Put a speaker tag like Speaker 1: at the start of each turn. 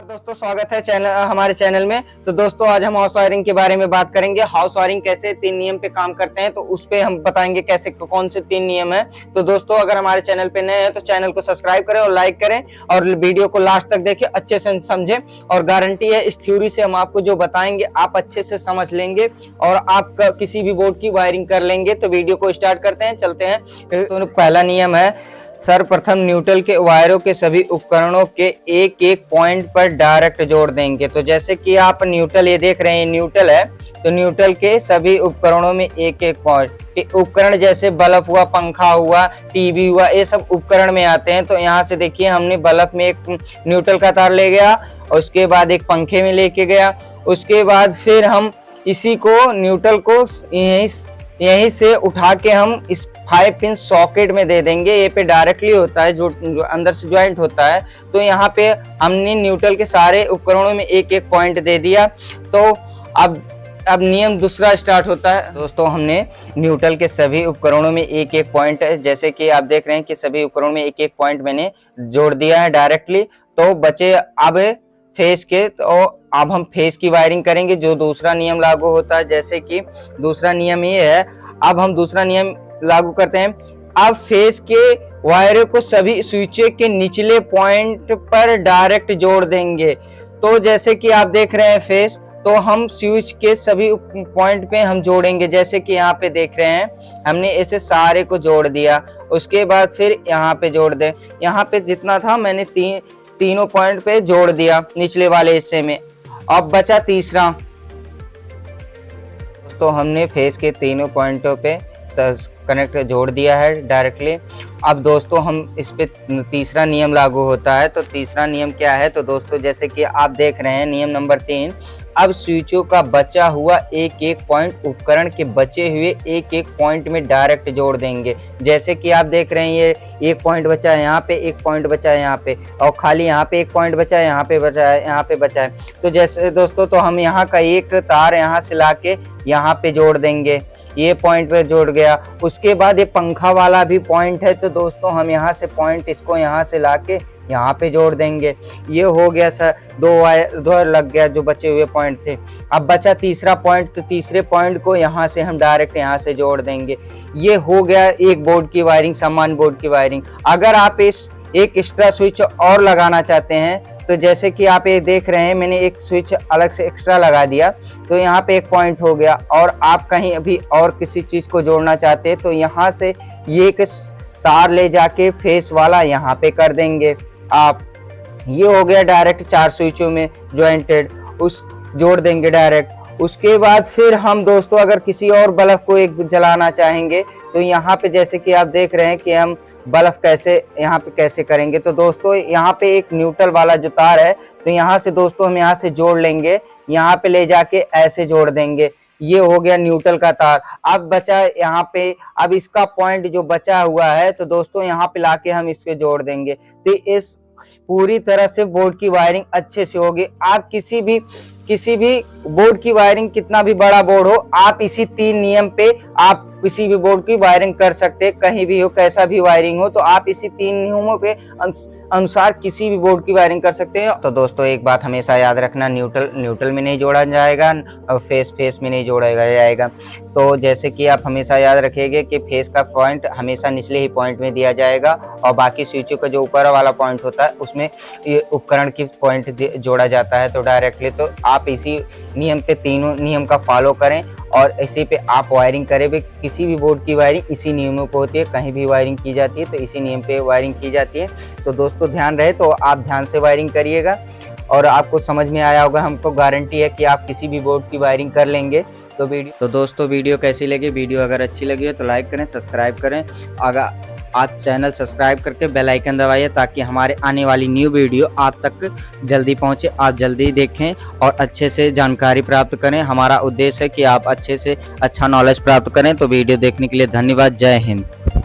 Speaker 1: दोस्तों, स्वागत है हमारे चैनल में। तो दोस्तों, आज हम हाउस वायरिंग के बारे में बात करेंगे। हाउस वायरिंग कैसे 3 नियम पे काम करते हैं, तो उस पे हम बताएंगे कैसे कौन से 3 नियम है। तो दोस्तों, अगर हमारे चैनल पे नए हैं तो चैनल को सब्सक्राइब करें और लाइक करें और वीडियो को लास्ट तक देखें, अच्छे से समझें। और गारंटी है इस थ्योरी से हम आपको जो बताएंगे आप अच्छे से समझ लेंगे और आप किसी भी बोर्ड की वायरिंग कर लेंगे। तो वीडियो को स्टार्ट करते हैं, चलते हैं। तो पहला नियम है, सर्वप्रथम न्यूट्रल के वायरों के सभी उपकरणों के एक एक पॉइंट पर डायरेक्ट जोड़ देंगे। तो जैसे कि आप न्यूट्रल ये देख रहे हैं, न्यूट्रल है, तो न्यूट्रल के सभी उपकरणों में एक एक पॉइंट। उपकरण जैसे बल्ब हुआ, पंखा हुआ, टीवी हुआ, ये सब उपकरण में आते हैं। तो यहाँ से देखिए, हमने बल्ब में एक न्यूट्रल का तार ले गया और उसके बाद एक पंखे में लेके गया। उसके बाद फिर हम इसी को न्यूट्रल को यहीं से उठा के हम इस 5 पिन सॉकेट में दे देंगे। ये पे डायरेक्टली होता है, जो अंदर से ज्वाइंट होता है। तो यहाँ पे हमने न्यूट्रल के सारे उपकरणों में एक एक पॉइंट दे दिया। तो अब नियम दूसरा स्टार्ट होता है। दोस्तों, हमने न्यूट्रल के सभी उपकरणों में एक एक पॉइंट है, जैसे कि आप देख रहे हैं कि सभी उपकरणों में एक एक पॉइंट मैंने जोड़ दिया है डायरेक्टली। तो बचे अब फेस के, तो अब हम फेस की वायरिंग करेंगे, जो दूसरा नियम लागू होता है। जैसे कि दूसरा नियम ये है, अब हम दूसरा नियम लागू करते हैं। अब फेस के वायरों को सभी स्विचों के निचले पॉइंट पर डायरेक्ट जोड़ देंगे। तो जैसे कि आप देख रहे हैं फेस, तो हम स्विच के सभी पॉइंट पे हम जोड़ेंगे। जैसे कि यहाँ पे देख रहे हैं, हमने ऐसे सारे को जोड़ दिया। उसके बाद फिर यहाँ पे जोड़ दें। यहाँ पे जितना था मैंने तीनों पॉइंट पे जोड़ दिया निचले वाले हिस्से में। अब बचा तीसरा। तो हमने फेस के तीनों पॉइंटों पे कनेक्ट जोड़ दिया है डायरेक्टली। अब दोस्तों, हम इस पे तीसरा नियम लागू होता है। तो तीसरा नियम क्या है? तो दोस्तों, जैसे कि आप देख रहे हैं, नियम नंबर 3, अब स्विचों का बचा हुआ एक एक पॉइंट उपकरण के बचे हुए एक एक पॉइंट में डायरेक्ट जोड़ देंगे। जैसे कि आप देख रहे हैं, ये एक पॉइंट बचा है यहाँ पे, एक पॉइंट बचा है यहाँ पे, और खाली यहाँ पे एक पॉइंट बचा है, यहाँ पे बचा है, यहाँ पे बचा है। तो जैसे दोस्तों, तो हम यहाँ का एक तार यहाँ से लाके यहाँ पे जोड़ देंगे। ये पॉइंट पे जोड़ गया। उसके बाद ये पंखा वाला भी पॉइंट है, तो दोस्तों हम यहाँ से पॉइंट इसको यहाँ से लाके यहाँ पे जोड़ देंगे। ये हो गया सर, दो लग गया जो बचे हुए पॉइंट थे। अब बचा तीसरा पॉइंट, तो तीसरे पॉइंट को यहाँ से हम डायरेक्ट यहाँ से जोड़ देंगे। ये हो गया एक बोर्ड की वायरिंग, सामान्य बोर्ड की वायरिंग। अगर आप इस एक एक्स्ट्रा स्विच और लगाना चाहते हैं, तो जैसे कि आप ये देख रहे हैं, मैंने एक स्विच अलग से एक्स्ट्रा लगा दिया। तो यहाँ पे एक पॉइंट हो गया। और आप कहीं अभी और किसी चीज को जोड़ना चाहते हैं, तो यहाँ से ये एक तार ले जाके फेस वाला यहाँ पे कर देंगे आप। ये हो गया डायरेक्ट 4 स्विचों में ज्वाइंटेड, उस जोड़ देंगे डायरेक्ट। उसके बाद फिर हम दोस्तों, अगर किसी और बल्ब को एक जलाना चाहेंगे, तो यहाँ पे जैसे कि आप देख रहे हैं कि हम बल्ब कैसे यहाँ पे कैसे करेंगे। तो दोस्तों, यहाँ पे एक न्यूट्रल वाला जो तार है, तो यहाँ से दोस्तों हम यहाँ से जोड़ लेंगे, यहाँ पे ले जाके ऐसे जोड़ देंगे। ये हो गया न्यूट्रल का तार। अब बचा यहाँ पे, अब इसका पॉइंट जो बचा हुआ है, तो दोस्तों यहाँ पे लाके हम इसके जोड़ देंगे। तो इस पूरी तरह से बोर्ड की वायरिंग अच्छे से होगी। आप किसी भी बोर्ड की वायरिंग, कितना भी बड़ा बोर्ड हो, आप इसी 3 नियम पे आप किसी भी बोर्ड की वायरिंग कर सकते हैं। कहीं भी हो, कैसा भी वायरिंग हो, तो आप इसी 3 नियमों पे अनुसार किसी भी बोर्ड की वायरिंग कर सकते हैं। तो दोस्तों, एक बात हमेशा याद रखना, न्यूट्रल में नहीं जोड़ा जाएगा और फेस में नहीं जोड़ा जाएगा। तो जैसे कि आप हमेशा याद रखिएगा कि फेस का पॉइंट हमेशा निचले ही पॉइंट में दिया जाएगा, और बाकी स्विचों का जो ऊपर वाला पॉइंट होता है उसमें ये उपकरण की पॉइंट जोड़ा जाता है। तो डायरेक्टली तो आप इसी नियम पे, तीनों नियम का फॉलो करें और इसी पे आप वायरिंग करें भी। किसी भी बोर्ड की वायरिंग इसी नियमों पे होती है, कहीं भी वायरिंग की जाती है तो इसी नियम पे वायरिंग की जाती है। तो दोस्तों, ध्यान रहे, तो आप ध्यान से वायरिंग करिएगा और आपको समझ में आया होगा। हमको गारंटी है कि आप किसी भी बोर्ड की वायरिंग कर लेंगे। तो दोस्तों, वीडियो कैसी लगी? वीडियो अगर अच्छी लगी हो तो लाइक करें, सब्सक्राइब करें। अगर आप चैनल सब्सक्राइब करके बेल आइकन दबाइए, ताकि हमारे आने वाली न्यू वीडियो आप तक जल्दी पहुंचे, आप जल्दी देखें और अच्छे से जानकारी प्राप्त करें। हमारा उद्देश्य है कि आप अच्छे से अच्छा नॉलेज प्राप्त करें। तो वीडियो देखने के लिए धन्यवाद। जय हिंद।